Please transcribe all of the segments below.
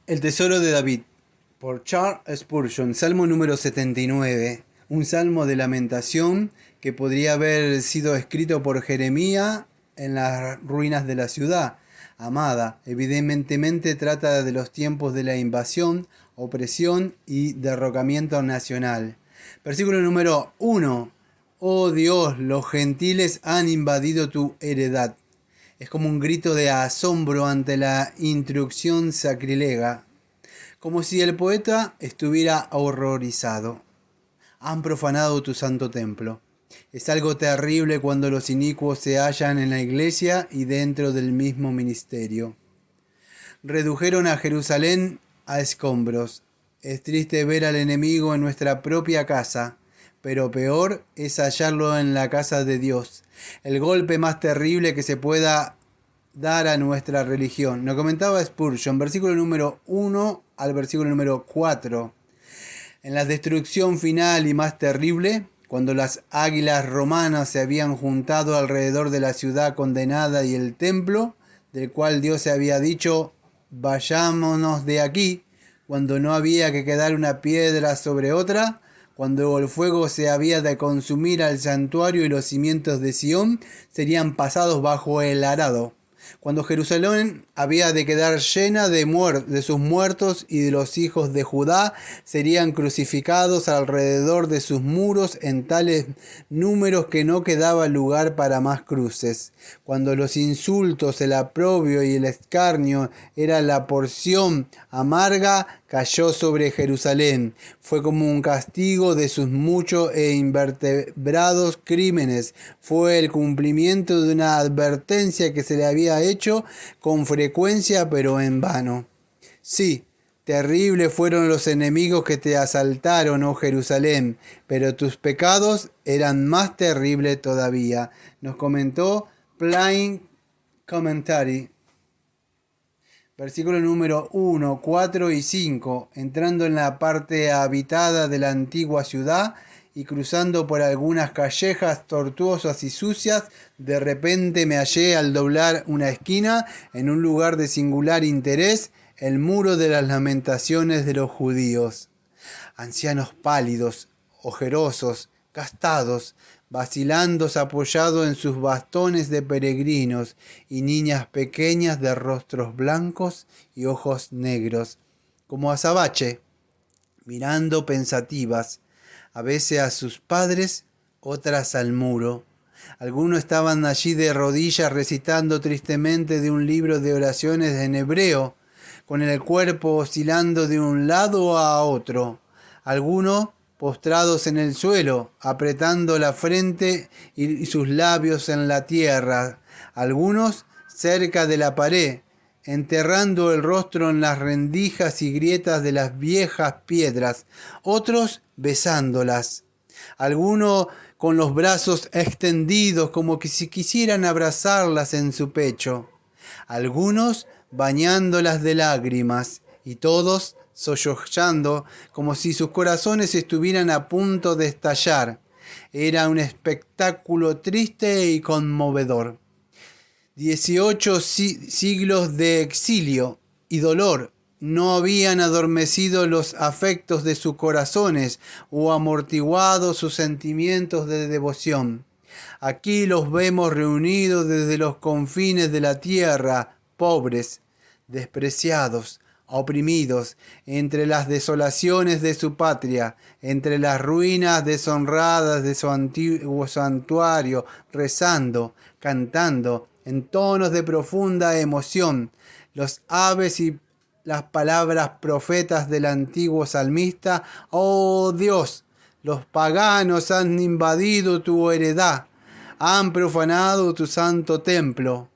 El tesoro de David, por Charles Spurgeon, Salmo número 79, un salmo de lamentación que podría haber sido escrito por Jeremías en las ruinas de la ciudad amada. Evidentemente trata de los tiempos de la invasión, opresión y derrocamiento nacional. Versículo número 1. Oh Dios, los gentiles han invadido tu heredad. Es como un grito de asombro ante la intrusión sacrilega, como si el poeta estuviera horrorizado. Han profanado tu santo templo. Es algo terrible cuando los inicuos se hallan en la iglesia y dentro del mismo ministerio. Redujeron a Jerusalén a escombros. Es triste ver al enemigo en nuestra propia casa, pero peor es hallarlo en la casa de Dios. El golpe más terrible que se pueda dar a nuestra religión. Nos comentaba Spurgeon, versículo número 1 al versículo número 4. En la destrucción final y más terrible, cuando las águilas romanas se habían juntado alrededor de la ciudad condenada y el templo, del cual Dios se había dicho, vayámonos de aquí, cuando no había que quedar una piedra sobre otra, cuando el fuego se había de consumir al santuario y los cimientos de Sión serían pasados bajo el arado, cuando Jerusalén había de quedar llena de sus muertos y de los hijos de Judá serían crucificados alrededor de sus muros en tales números que no quedaba lugar para más cruces, cuando los insultos, el oprobio y el escarnio era la porción amarga, cayó sobre Jerusalén. Fue como un castigo de sus muchos e invertebrados crímenes. Fue el cumplimiento de una advertencia que se le había hecho con frecuencia, pero en vano. Sí, terribles fueron los enemigos que te asaltaron, oh Jerusalén, pero tus pecados eran más terribles todavía. Nos comentó Plain Commentary. Versículo número 1, 4 y 5. Entrando en la parte habitada de la antigua ciudad y cruzando por algunas callejas tortuosas y sucias, de repente me hallé al doblar una esquina, en un lugar de singular interés, el muro de las lamentaciones de los judíos. Ancianos pálidos, ojerosos, gastados, vacilando apoyados en sus bastones de peregrinos, y niñas pequeñas de rostros blancos y ojos negros, como azabache, mirando pensativas, a veces a sus padres, otras al muro. Algunos estaban allí de rodillas recitando tristemente de un libro de oraciones en hebreo, con el cuerpo oscilando de un lado a otro. Algunos postrados en el suelo, apretando la frente y sus labios en la tierra. Algunos cerca de la pared, enterrando el rostro en las rendijas y grietas de las viejas piedras. Otros besándolas. Algunos con los brazos extendidos como que si quisieran abrazarlas en su pecho. Algunos bañándolas de lágrimas, y todos sollozando como si sus corazones estuvieran a punto de estallar. Era un espectáculo triste y conmovedor. 18 siglos de exilio y dolor no habían adormecido los afectos de sus corazones o amortiguado sus sentimientos de devoción. Aquí los vemos reunidos desde los confines de la tierra, pobres, despreciados, oprimidos, entre las desolaciones de su patria, entre las ruinas deshonradas de su antiguo santuario, rezando, cantando, en tonos de profunda emoción, los aves y las palabras profetas del antiguo salmista. Oh Dios, los paganos han invadido tu heredad, han profanado tu santo templo.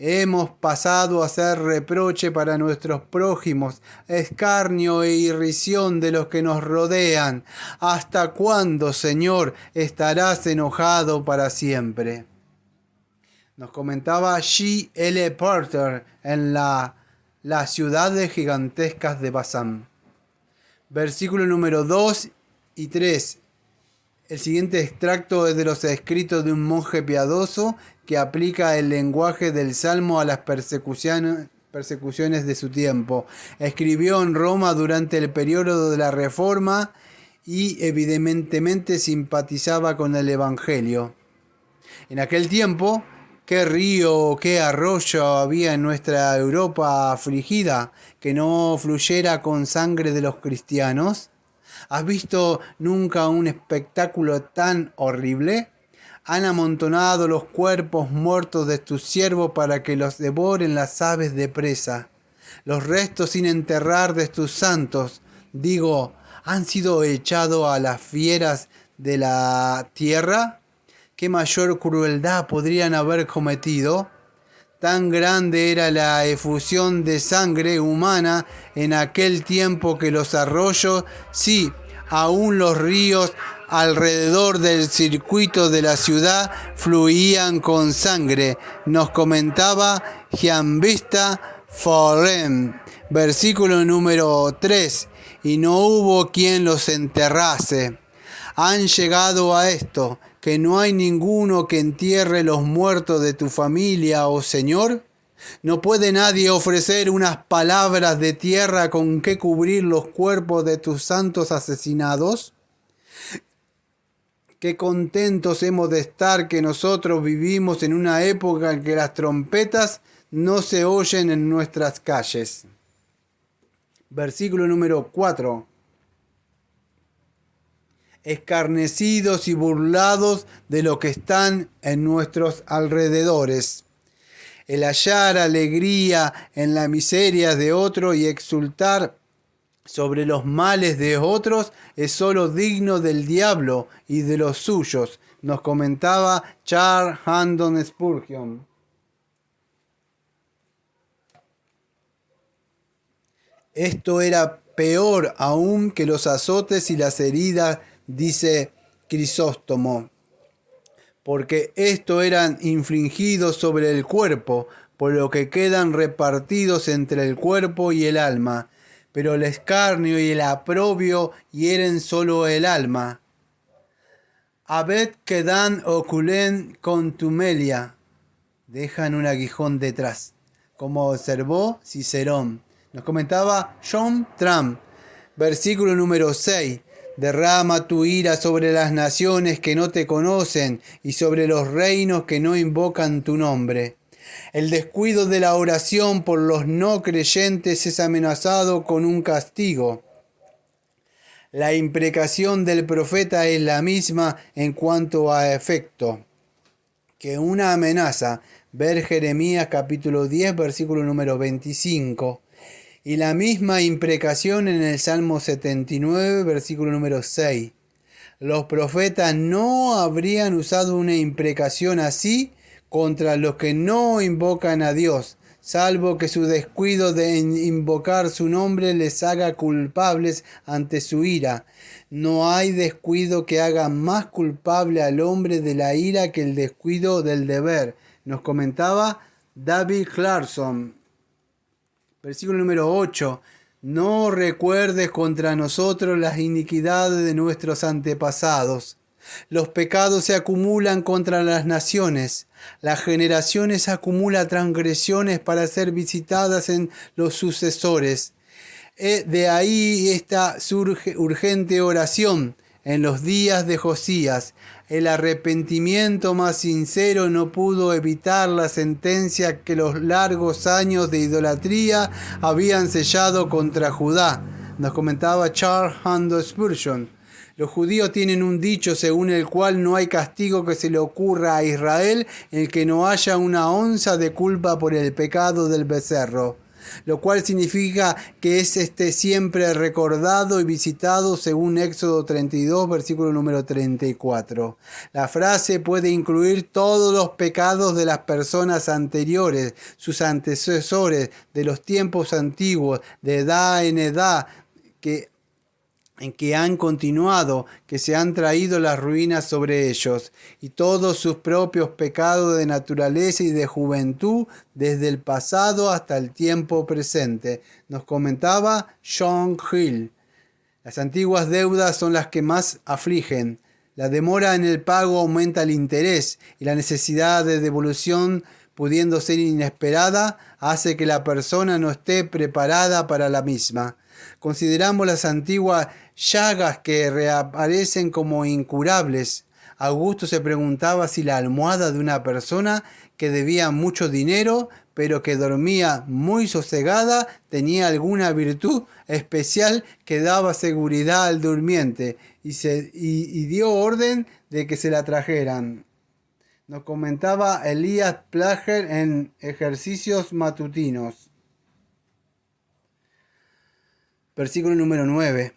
Hemos pasado a ser reproche para nuestros prójimos, escarnio e irrisión de los que nos rodean. ¿Hasta cuándo, Señor, estarás enojado para siempre? Nos comentaba G. L. Porter en la ciudades gigantescas de Basán. Versículo número 2 y 3. El siguiente extracto es de los escritos de un monje piadoso que aplica el lenguaje del Salmo a las persecuciones persecuciones de su tiempo. Escribió en Roma durante el periodo de la Reforma y evidentemente simpatizaba con el Evangelio. En aquel tiempo, ¿qué río o qué arroyo había en nuestra Europa afligida que no fluyera con sangre de los cristianos? ¿Has visto nunca un espectáculo tan horrible? Han amontonado los cuerpos muertos de tus siervos para que los devoren las aves de presa. Los restos sin enterrar de tus santos, digo, han sido echados a las fieras de la tierra. ¿Qué mayor crueldad podrían haber cometido? Tan grande era la efusión de sangre humana en aquel tiempo que los arroyos, sí, aún los ríos alrededor del circuito de la ciudad fluían con sangre. Nos comentaba Giambattista Forlem, versículo número 3, y no hubo quien los enterrase. Han llegado a esto, que no hay ninguno que entierre los muertos de tu familia, oh Señor. ¿No puede nadie ofrecer unas palabras de tierra con que cubrir los cuerpos de tus santos asesinados? Qué contentos hemos de estar que nosotros vivimos en una época en que las trompetas no se oyen en nuestras calles. Versículo número 4. Escarnecidos y burlados de lo que están en nuestros alrededores. El hallar alegría en la miseria de otro y exultar sobre los males de otros es solo digno del diablo y de los suyos, nos comentaba Charles Haddon Spurgeon. Esto era peor aún que los azotes y las heridas, dice Crisóstomo, porque esto eran infligidos sobre el cuerpo, por lo que quedan repartidos entre el cuerpo y el alma, pero el escarnio y el aprobio hieren solo el alma. Abet quedan oculen contumelia, dejan un aguijón detrás, como observó Cicerón. Nos comentaba John Trump, versículo número 6. Derrama tu ira sobre las naciones que no te conocen y sobre los reinos que no invocan tu nombre. El descuido de la oración por los no creyentes es amenazado con un castigo. La imprecación del profeta es la misma en cuanto a efecto que una amenaza. Ver Jeremías capítulo 10, versículo número 25. Y la misma imprecación en el Salmo 79, versículo número 6. Los profetas no habrían usado una imprecación así contra los que no invocan a Dios, salvo que su descuido de invocar su nombre les haga culpables ante su ira. No hay descuido que haga más culpable al hombre de la ira que el descuido del deber. Nos comentaba David Clarkson. Versículo número 8. No recuerdes contra nosotros las iniquidades de nuestros antepasados. Los pecados se acumulan contra las naciones. Las generaciones acumulan transgresiones para ser visitadas en los sucesores. De ahí esta urgente oración en los días de Josías. El arrepentimiento más sincero no pudo evitar la sentencia que los largos años de idolatría habían sellado contra Judá. Nos comentaba Charles Haddon Spurgeon. Los judíos tienen un dicho según el cual no hay castigo que se le ocurra a Israel en que no haya una onza de culpa por el pecado del becerro, lo cual significa que es siempre recordado y visitado según Éxodo 32, versículo número 34. La frase puede incluir todos los pecados de las personas anteriores, sus antecesores de los tiempos antiguos, de edad en edad, en que han continuado, que se han traído las ruinas sobre ellos, y todos sus propios pecados de naturaleza y de juventud, desde el pasado hasta el tiempo presente. Nos comentaba John Hill. Las antiguas deudas son las que más afligen. La demora en el pago aumenta el interés y la necesidad de devolución pudiendo ser inesperada, hace que la persona no esté preparada para la misma. Consideramos las antiguas llagas que reaparecen como incurables. Augusto se preguntaba si la almohada de una persona que debía mucho dinero, pero que dormía muy sosegada, tenía alguna virtud especial que daba seguridad al durmiente, y dio orden de que se la trajeran. Nos comentaba Elías Plager en Ejercicios Matutinos. Versículo número 9.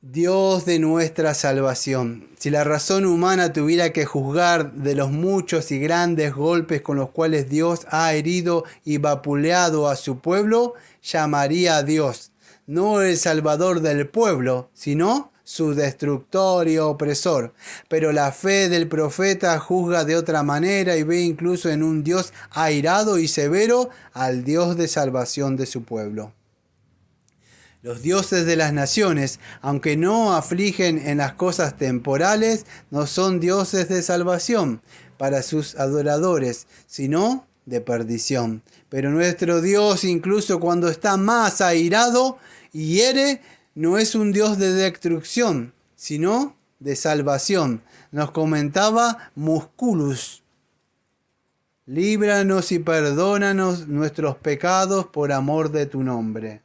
Dios de nuestra salvación. Si la razón humana tuviera que juzgar de los muchos y grandes golpes con los cuales Dios ha herido y vapuleado a su pueblo, llamaría a Dios, no el salvador del pueblo, sino su destructor y opresor. Pero la fe del profeta juzga de otra manera y ve incluso en un Dios airado y severo al Dios de salvación de su pueblo. Los dioses de las naciones, aunque no afligen en las cosas temporales, no son dioses de salvación para sus adoradores, sino de perdición. Pero nuestro Dios, incluso cuando está más airado y hiere, no es un Dios de destrucción, sino de salvación. Nos comentaba Musculus. Líbranos y perdónanos nuestros pecados por amor de tu nombre.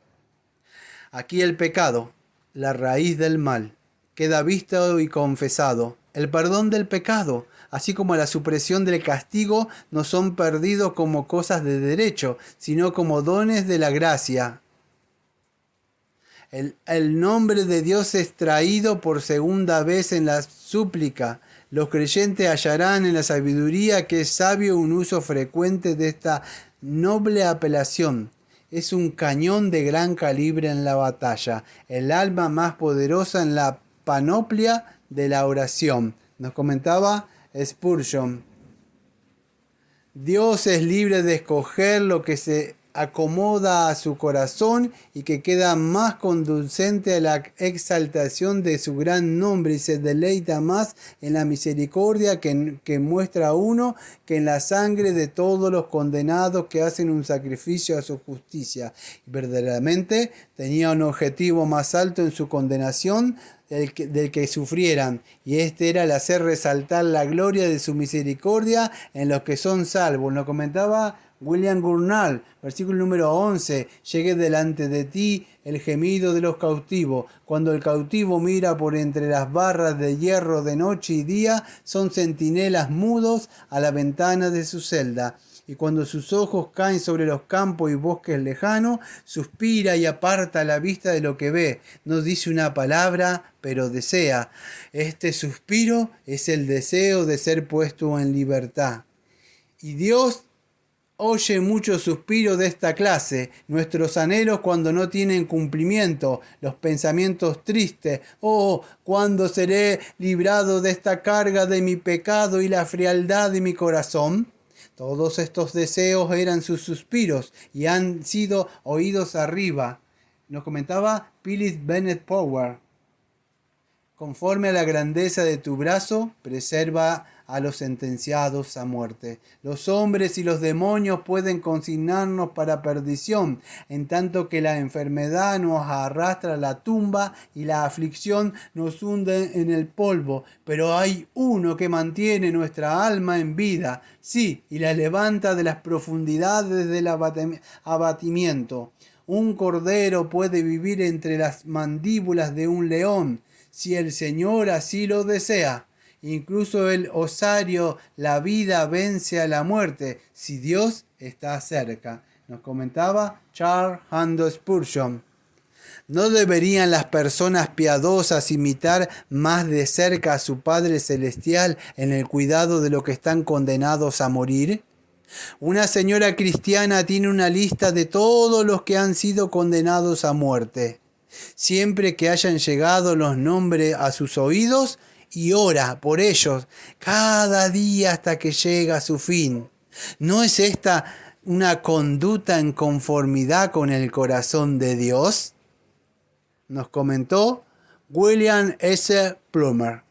Aquí el pecado, la raíz del mal, queda visto y confesado. El perdón del pecado, así como la supresión del castigo, no son perdidos como cosas de derecho, sino como dones de la gracia. El nombre de Dios es traído por segunda vez en la súplica. Los creyentes hallarán en la sabiduría que es sabio un uso frecuente de esta noble apelación. Es un cañón de gran calibre en la batalla, el arma más poderosa en la panoplia de la oración. Nos comentaba Spurgeon. Dios es libre de escoger lo que se acomoda a su corazón y que queda más conducente a la exaltación de su gran nombre, y se deleita más en la misericordia que muestra uno que en la sangre de todos los condenados que hacen un sacrificio a su justicia. Verdaderamente tenía un objetivo más alto en su condenación del que sufrieran, y este era el hacer resaltar la gloria de su misericordia en los que son salvos. Lo comentaba William Gurnall, versículo número 11. Llegue delante de ti el gemido de los cautivos. Cuando el cautivo mira por entre las barras de hierro de noche y día, son centinelas mudos a la ventana de su celda. Y cuando sus ojos caen sobre los campos y bosques lejanos, suspira y aparta la vista de lo que ve. No dice una palabra, pero desea. Este suspiro es el deseo de ser puesto en libertad. Y Dios oye muchos suspiros de esta clase, nuestros anhelos cuando no tienen cumplimiento, los pensamientos tristes. Oh, ¿cuándo seré librado de esta carga de mi pecado y la frialdad de mi corazón? Todos estos deseos eran sus suspiros y han sido oídos arriba. Nos comentaba Philip Bennett Power. Conforme a la grandeza de tu brazo, preserva a los sentenciados a muerte. Los hombres y los demonios pueden consignarnos para perdición, en tanto que la enfermedad nos arrastra a la tumba y la aflicción nos hunde en el polvo. Pero hay uno que mantiene nuestra alma en vida, sí, y la levanta de las profundidades del abatimiento. Un cordero puede vivir entre las mandíbulas de un león, si el Señor así lo desea. Incluso el osario, la vida vence a la muerte, si Dios está cerca. Nos comentaba Charles Haddon Spurgeon. ¿No deberían las personas piadosas imitar más de cerca a su Padre Celestial en el cuidado de los que están condenados a morir? Una señora cristiana tiene una lista de todos los que han sido condenados a muerte. Siempre que hayan llegado los nombres a sus oídos, y ora por ellos cada día hasta que llega a su fin. ¿No es esta una conducta en conformidad con el corazón de Dios? Nos comentó William S. Plumer.